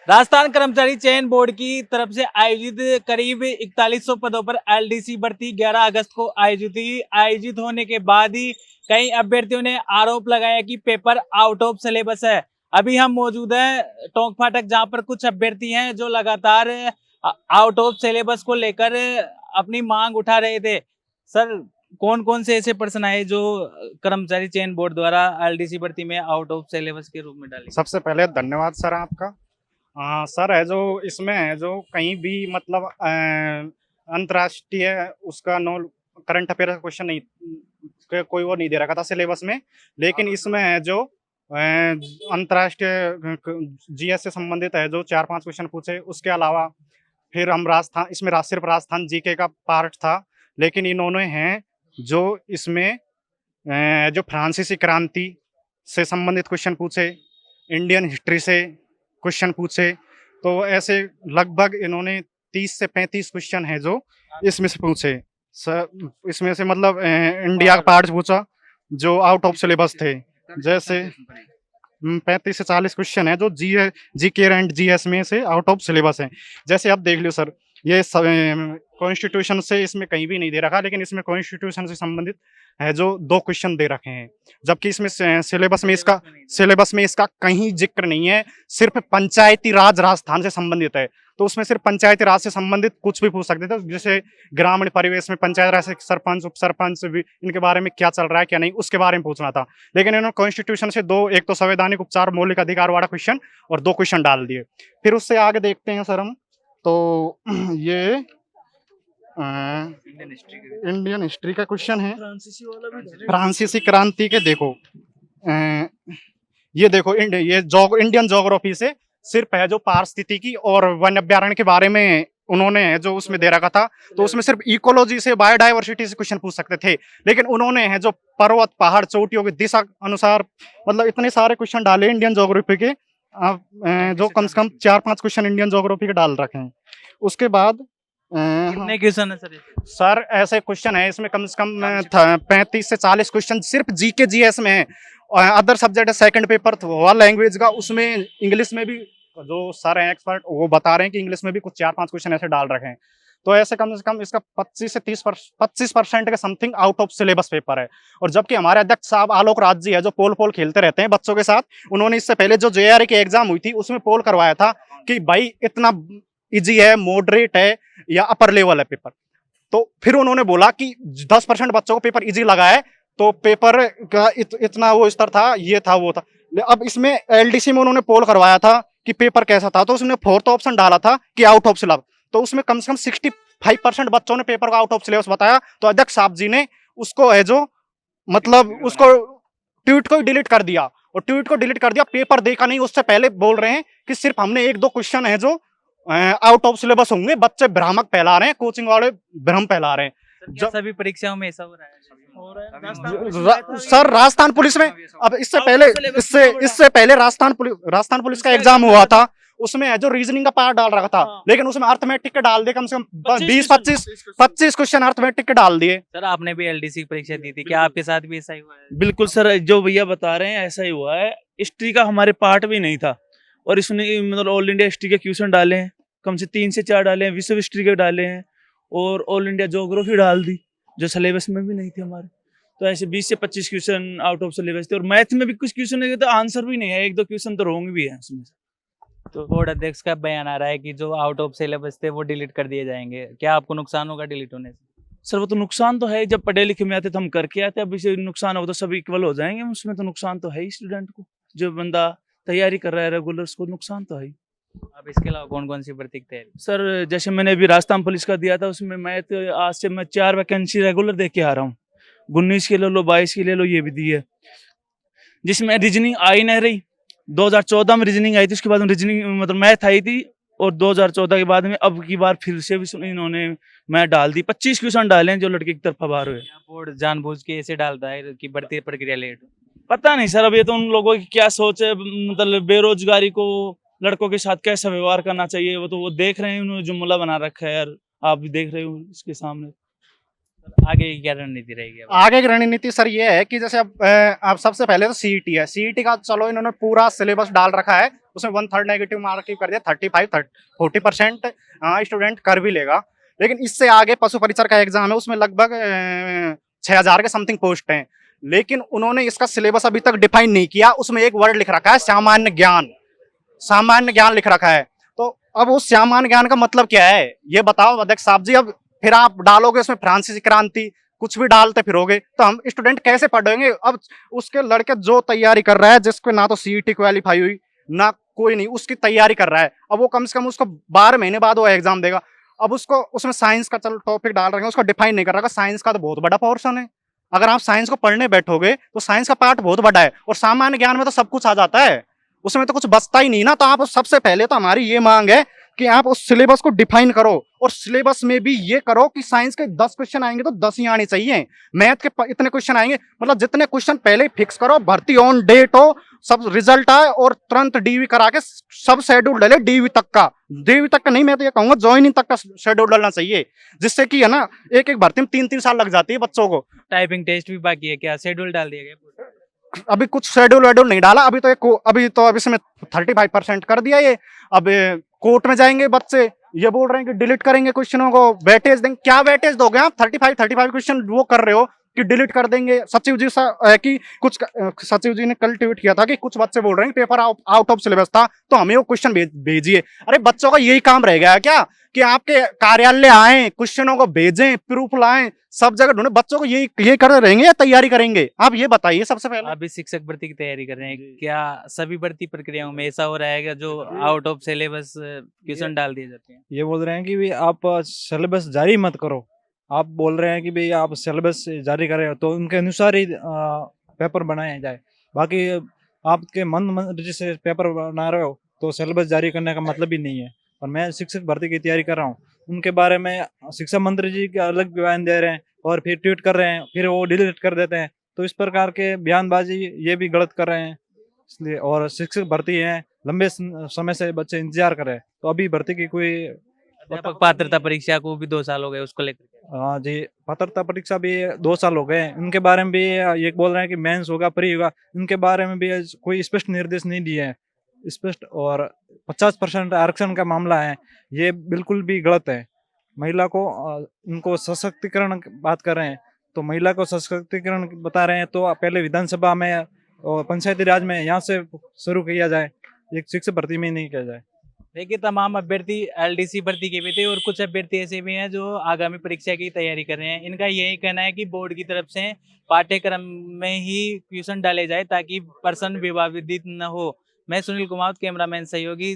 राजस्थान कर्मचारी चयन बोर्ड की तरफ से आयोजित करीब 4100 पदों पर एलडीसी भर्ती 11 अगस्त को आयोजित हुई। आयोजित होने के बाद ही कई अभ्यर्थियों ने आरोप लगाया कि पेपर आउट ऑफ सिलेबस है। अभी हम मौजूद हैं टोंक फाटक, जहां पर कुछ अभ्यर्थी हैं जो लगातार आउट ऑफ सिलेबस को लेकर अपनी मांग उठा रहे थे। सर, कौन कौन से ऐसे प्रश्न आए जो कर्मचारी चयन बोर्ड द्वारा एलडीसी भर्ती में आउट ऑफ सिलेबस के रूप में डाले? सबसे पहले धन्यवाद सर आपका। सर है जो इसमें है जो कहीं भी मतलब अंतर्राष्ट्रीय उसका नो करंट अफेयर का क्वेश्चन नहीं कोई वो नहीं दे रखा था सिलेबस में, लेकिन इसमें है जो अंतर्राष्ट्रीय जीएस से संबंधित है जो 4-5 क्वेश्चन पूछे। उसके अलावा फिर हम राजस्थान, इसमें सिर्फ राजस्थान जीके का पार्ट था, लेकिन इन्होंने हैं जो इसमें जो फ्रांसीसी क्रांति से संबंधित क्वेश्चन पूछे, इंडियन हिस्ट्री से क्वेश्चन पूछे। तो ऐसे लगभग इन्होंने 30 से 35 क्वेश्चन है जो इसमें से पूछे। इसमें से मतलब इंडिया का पार्ट पूछा जो आउट ऑफ सिलेबस थे। जैसे 35 से 40 क्वेश्चन है जो जीके एंड जीएस में से आउट ऑफ सिलेबस है। जैसे आप देख लो सर, ये कॉन्स्टिट्यूशन से इसमें कहीं भी नहीं दे रखा, लेकिन इसमें कॉन्स्टिट्यूशन से संबंधित है जो 2 क्वेश्चन दे रखे हैं, जबकि इसमें सिलेबस में इसका कहीं जिक्र नहीं है। सिर्फ पंचायती राज राजस्थान से संबंधित है, तो उसमें सिर्फ पंचायती राज से संबंधित कुछ भी पूछ सकते थे। जैसे ग्रामीण परिवेश में पंचायत राज से सरपंच, उप सरपंच, इनके बारे में क्या चल रहा है क्या नहीं, उसके बारे में पूछना था। लेकिन इन्होंने कॉन्स्टिट्यूशन से 2, एक तो संवैधानिक उपचार मौलिक अधिकार वाला क्वेश्चन और 2 क्वेश्चन डाल दिए। फिर उससे आगे देखते हैं सर हम, तो ये इंडियन हिस्ट्री का क्वेश्चन है, फ्रांसीसी क्रांति के। देखो ये देखो इंडियन ज्योग्राफी से सिर्फ है जो पारिस्थितिकी और वन अभ्यारण्य के बारे में उन्होंने जो उसमें दे रखा था, तो उसमें सिर्फ इकोलॉजी से, बायोडाइवर्सिटी से क्वेश्चन पूछ सकते थे। लेकिन उन्होंने है जो पर्वत, पहाड़, चोटियों की दिशा अनुसार मतलब इतने सारे क्वेश्चन डाले इंडियन ज्योग्राफी के, जो कम से कम 4-5 क्वेश्चन इंडियन ज्योग्राफी के डाल रखे हैं। उसके बाद कितने क्वेश्चन है सर? सर ऐसे क्वेश्चन है इसमें कम से कम 35 से 40 क्वेश्चन सिर्फ जीके जीएस में है। अदर सब्जेक्ट है सेकंड पेपर हुआ लैंग्वेज का, उसमें इंग्लिश में भी जो सर हैं एक्सपर्ट वो बता रहे हैं कि इंग्लिश में भी कुछ 4-5 क्वेश्चन ऐसे डाल रखे हैं। तो ऐसे कम से कम इसका 25 से 25% के something out of syllabus paper है। और जबकि हमारे अध्यक्ष साहब आलोक राज जी है जो पोल खेलते रहते हैं बच्चों के साथ, उन्होंने इससे पहले जो जेआरई की एग्जाम हुई थी उसमें पोल करवाया था कि भाई इतना इजी है, मॉडरेट है या अपर लेवल है पेपर। तो फिर उन्होंने बोला कि 10% बच्चों को पेपर इजी लगा है, तो पेपर का इतना वो स्तर था, ये था वो था। अब इसमें एलडीसी में उन्होंने पोल करवाया था कि पेपर कैसा था, तो उसने 4th ऑप्शन डाला था कि आउट ऑफ सिलेबस। तो उसमें कम से कम 65% बच्चों ने पेपर को आउट ऑफ सिलेबस बताया। तो अध्यक्ष साहब जी ने उसको है जो मतलब उसको ट्वीट को डिलीट कर दिया, और ट्वीट को डिलीट कर दिया, पेपर देखा नहीं। उससे पहले बोल रहे हैं कि सिर्फ हमने 1-2 क्वेश्चन है जो आउट ऑफ सिलेबस होंगे। बच्चे भ्रामक फैला रहे हैं, कोचिंग वाले भ्रम फैला रहे हैं। सभी परीक्षाओं में ऐसा हो रहा है सर राजस्थान पुलिस में अब इससे पहले राजस्थान पुलिस का एग्जाम हुआ था, उसमें जो रीजनिंग का पार्ट डाल रखा था, लेकिन उसमें अर्थमेटिक के डाल दिए कम से कम 20-25 क्वेश्चन अर्थमेटिक के डाल दिए। सर, आपने भी एलडीसी की परीक्षा दी थी, क्या आपके साथ भी ऐसा ही हुआ है? बिल्कुल सर, जो भैया बता रहे हैं ऐसा ही हुआ है। हिस्ट्री का हमारे पार्ट भी नहीं था, और इसने मतलब ऑल इंडिया हिस्ट्री के क्वेश्चन डाले हैं, कम से 3 से 4 डाले हैं, विश्व हिस्ट्री के डाले हैं, और ऑल इंडिया ज्योग्राफी डाल दी जो सिलेबस में भी नहीं थी हमारे। तो ऐसे 20 से 25 क्वेश्चन आउट ऑफ सिलेबस थे, और मैथ में भी कुछ क्वेश्चन है तो आंसर भी नहीं है, 1-2 क्वेश्चन तो रॉन्ग भी है उसमें। तो बोर्ड अध्यक्ष का बयान आ रहा है कि जो आउट ऑफ सिलेबस थे वो डिलीट कर दिए जाएंगे, क्या आपको नुकसान होगा डिलीट होने से? सर वो तो नुकसान तो है, जब पढ़े लिखे में आते तो हम करके आते, अब इसे नुकसान होगा तो सब इक्वल हो जाएंगे, उसमें तो नुकसान तो है ही स्टूडेंट को, जो बंदा तैयारी कर रहा है रेगुलर, उसको नुकसान तो है ही। अब इसके अलावा कौन कौन सी भर्ती की तैयारी? सर जैसे मैंने अभी राजस्थान पुलिस का दिया था, उसमें मैथ आज से मैं 4 वैकेंसी रेगुलर दे के आ रहा हूँ। 19 के ले लो, 22 के ले लो, ये भी दी है, जिसमें रीजनिंग आई नहीं रही। 2014 में रीजनिंग आई थी, उसके बाद रीजनिंग मतलब मैथ आई थी, और 2014 के बाद में अब की बार फिर से भी इन्होंने मैथ डाल दी। 25 क्वेश्चन डाले हैं जो लड़के की तरफ बाहर हुए। बोर्ड जानबूझ के ऐसे डालता है कि भर्ती प्रक्रिया लेट हो? पता नहीं सर, अब ये तो उन लोगों की क्या सोच है, मतलब बेरोजगारी को लड़कों के साथ कैसा व्यवहार करना चाहिए वो तो वो देख रहे हैं, उन्होंने जुमला बना रखा है यार, आप भी देख रहे हो इसके सामने। आगे की क्या रणनीति रहेगी अब? आगे की रणनीति सर ये है कि जैसे अब सबसे पहले तो सीईटी है। सीईटी का चलो इन्होंने पूरा सिलेबस डाल रखा है, उसमें 1/3 नेगेटिव मार्किंग कर दिया, 40% स्टूडेंट कर भी लेगा। लेकिन इससे आगे पशु परिचर का एग्जाम है, उसमें लगभग 6000 के समथिंग पोस्ट हैं। लेकिन उन्होंने इसका सिलेबस अभी तक डिफाइन नहीं किया। उसमें एक वर्ड लिख रखा है सामान्य ज्ञान, सामान्य ज्ञान लिख रखा है। तो अब उस सामान्य ज्ञान का मतलब क्या है ये बताओ अध्यक्ष साहब जी। अब फिर आप डालोगे उसमें फ्रांसीसी क्रांति, कुछ भी डालते फिरोगे तो हम स्टूडेंट कैसे पढ़ेंगे? अब उसके लड़के जो तैयारी कर रहा है, जिसको ना तो सीईटी क्वालिफाई हुई ना कोई नहीं, उसकी तैयारी कर रहा है, अब वो कम से कम उसको 12 महीने बाद वो एग्जाम देगा। अब उसको उसमें साइंस का चलो टॉपिक डाल रहे हैं, उसको डिफाइन नहीं कर रहा। साइंस का तो बहुत बड़ा पोर्शन है, अगर आप साइंस को पढ़ने बैठोगे तो साइंस का पार्ट बहुत बड़ा है, और सामान्य ज्ञान में तो सब कुछ आ जाता है, उसमें तो कुछ बचता ही नहीं ना। तो आप सबसे पहले तो हमारी ये मांग है कि आप उस सिलेबस को डिफाइन करो, और सिलेबस में भी ये करो कि साइंस के 10 क्वेश्चन आएंगे तो 10 ही आने चाहिए, मैथ के इतने क्वेश्चन आएंगे, मतलब जितने क्वेश्चन पहले ही फिक्स करो, भर्ती ऑन डेट हो, सब रिजल्ट आए और तुरंत डीवी करा के सब शेड्यूल डाले। डीवी तक का नहीं, मैं तो ये कहूंगा ज्वाइनिंग तक का शेड्यूल डालना चाहिए, जिससे कि है ना एक भर्ती में 3-3 साल लग जाती है बच्चों को। टाइपिंग टेस्ट भी बाकी है क्या? शेड्यूल डाल दिया गया? अभी कुछ शेड्यूल वेड्यूल नहीं डाला, अभी इसमें 35% कर दिया ये। अब कोर्ट में जाएंगे बच्चे, ये बोल रहे हैं कि डिलीट करेंगे क्वेश्चनों को, वेटेज देंगे। क्या वेटेज दोगे आप? 35 क्वेश्चन वो कर रहे हो कि डिलीट कर देंगे। सचिव जी सचिव जी ने कल ट्वीट किया था कि कुछ बच्चे बोल रहे हैं पेपर आउट ऑफ सिलेबस था तो हमें वो क्वेश्चन भेजिए। अरे बच्चों का यही काम रह गया है क्या कि आपके कार्यालय आए, क्वेश्चनों को भेजें, प्रूफ लाएं, सब जगह ढूंढे? बच्चों को यही कर रहेंगे या तैयारी करेंगे? आप ये बताइए सबसे पहले। अभी शिक्षक भर्ती की तैयारी कर रहे हैं, क्या सभी भर्ती प्रक्रियाओं में ऐसा हो रहा है जो आउट ऑफ सिलेबस क्वेश्चन डाल दिए जाते हैं? ये बोल रहे हैं कि भाई आप सिलेबस जारी मत करो। आप बोल रहे हैं कि भाई आप सिलेबस जारी करें तो उनके अनुसार ही पेपर बनाया जाए। बाकी आपके मन मर्जी से पेपर बना रहे हो तो सिलेबस जारी करने का मतलब ही नहीं है। और मैं शिक्षक भर्ती की तैयारी कर रहा हूँ, उनके बारे में शिक्षा मंत्री जी के अलग बयान दे रहे हैं और फिर ट्वीट कर रहे हैं, फिर वो डिलीट कर देते हैं। तो इस प्रकार के बयानबाजी ये भी गलत कर रहे हैं इसलिए। और शिक्षक भर्ती है, लंबे समय से बच्चे इंतजार कर रहे हैं, तो अभी भर्ती की कोई अध्यापक पात्रता परीक्षा को भी 2 साल हो गए, उसको लेकर हाँ जी, पात्रता परीक्षा भी 2 साल हो गए। उनके बारे में भी ये बोल रहे हैं कि मेंस होगा, प्री होगा, उनके बारे में भी कोई स्पष्ट निर्देश नहीं दिए हैं स्पष्ट। और 50% आरक्षण का मामला है, ये बिल्कुल भी गलत है। महिला को उनको सशक्तिकरण बात कर रहे हैं, तो महिला को सशक्तिकरण बता रहे हैं तो पहले विधानसभा में और पंचायती राज में यहाँ से शुरू किया जाए, एक शिक्षक भर्ती में नहीं किया जाए। देखिए, तमाम अभ्यर्थी एलडीसी भर्ती के भी थे और कुछ अभ्यर्थी ऐसे भी हैं जो आगामी परीक्षा की तैयारी कर रहे हैं। इनका यही कहना है कि बोर्ड की तरफ से पाठ्यक्रम में ही क्वेश्चन डाले जाए ताकि पर्सन विवादित न हो। मैं सुनील कुमार, कैमरामैन सहयोगी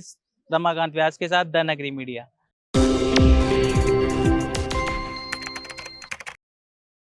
रमाकांत व्यास के साथ द नगरी मीडिया।